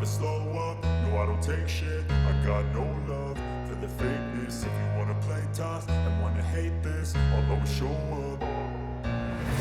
slow up, no I don't take shit. I got no love for the fakeness. If you wanna play tough and wanna hate this, I'll always show up.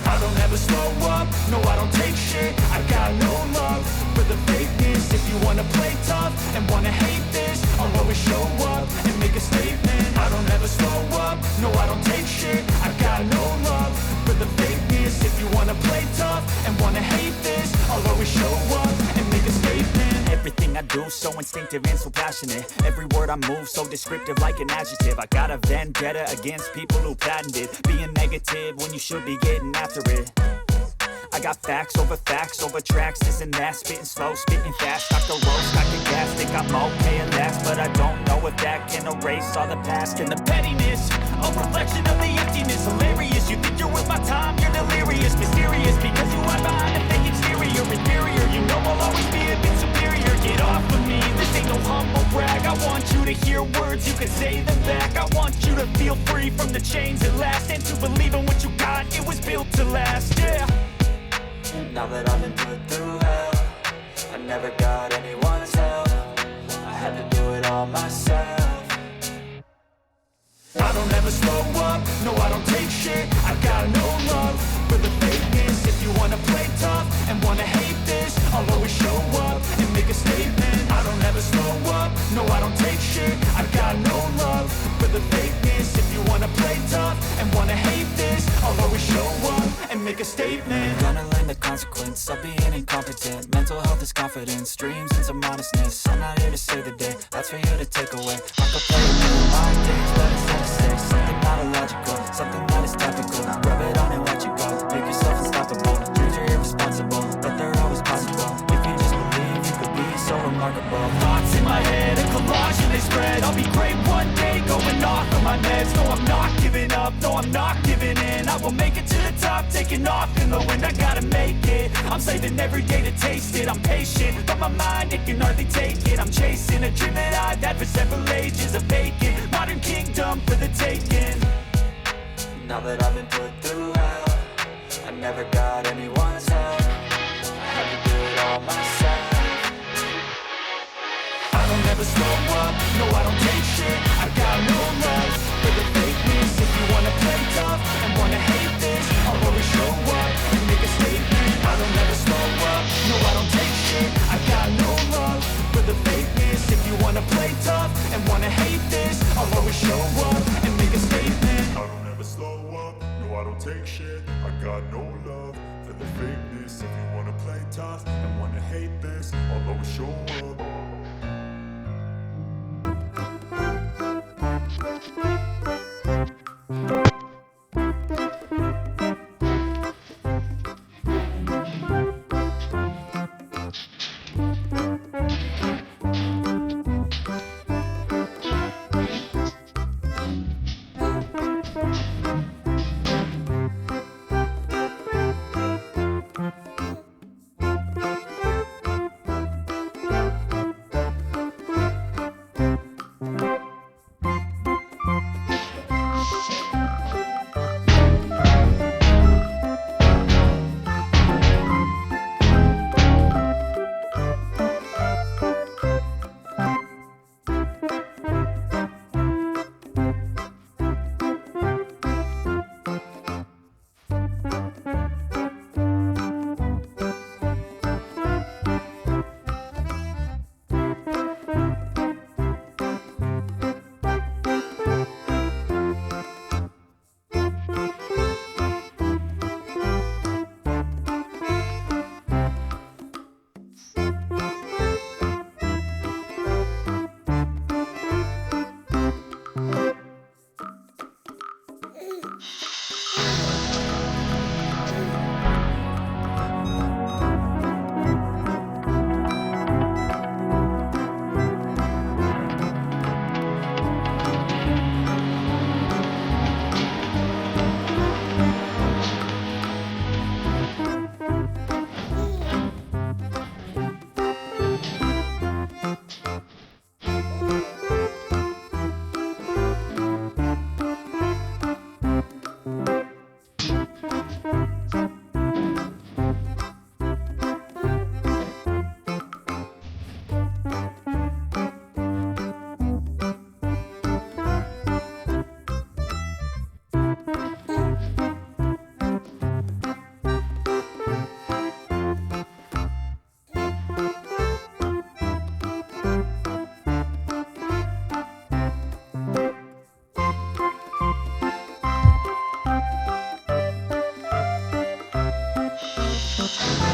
I don't ever slow up, no I don't take shit. I got no love for the fakeness. If you wanna play tough and wanna hate this, I'll always show up and make a statement. I don't ever slow up, no I don't take shit. I got no love for the fakeness. If you wanna play tough and wanna hate this, I'll always show up and make a statement. Everything I do so instinctive and so passionate. Every word I move so descriptive like an adjective. I got a vendetta against people who patented being negative when you should be getting after it. I got facts over tracks, this and that. Spitting slow, spitting fast, stock the road, stock the gas. Think I'm okay at last, but I don't know if that can erase all the past. And the pettiness, a reflection of the emptiness. Hilarious, you think you're with my time, you're delirious. Mysterious, because you hide behind a fake exterior. Inferior, you know I'll always be a bit superior. Get off of me, this ain't no humble brag. I want you to hear words, you can say them back. I want you to feel free from the chains at last, and to believe in what you got, it was built to last, yeah. Now that I've been put through hell, I never got anyone's help. I had to do it all myself. I don't ever slow up, no I don't take shit. I got no love for the fakeness. If you wanna play tough and wanna hate this, I'll always show up and make a statement. I don't ever slow up, no I don't take shit. I got no love for the fakeness. If you wanna play tough and wanna hate this, I'll always show up and make a statement. Gonna learn the consequence of being incompetent. Mental health is confidence, dreams and some modestness. I'm not here to save the day, that's for you to take away. I could play it through my games, but instead of say something not illogical, something that is topical. Rub it on and watch it go, make yourself unstoppable. Dreams are irresponsible, but they're always possible. If you just believe, you could be so remarkable. Thoughts in my head, a collage and they spread. I'll be great one day, going off of my meds. No, I'm not giving up, no, I'm not giving in. I will make it to the top, taking off in the wind. I gotta make it, I'm saving every day to taste it. I'm patient, but my mind, it can hardly take it. I'm chasing a dream that I've had for several ages. A vacant, modern kingdom for the taking. Now that I've been put through hell, I never got anyone's help. I had to do it all myself. I don't ever slow up, no I don't take shit. I got no love for the fakeness. If you wanna play tough and wanna hate this, I'll always show up and make a statement. I don't ever slow up, no I don't take shit. I got no love for the fakeness. If you wanna play tough and wanna hate this, I'll always show up and make a statement. I don't ever slow up, no I don't take shit. I got no love for the fakeness. If you wanna play tough and wanna hate this, I'll always show up. up.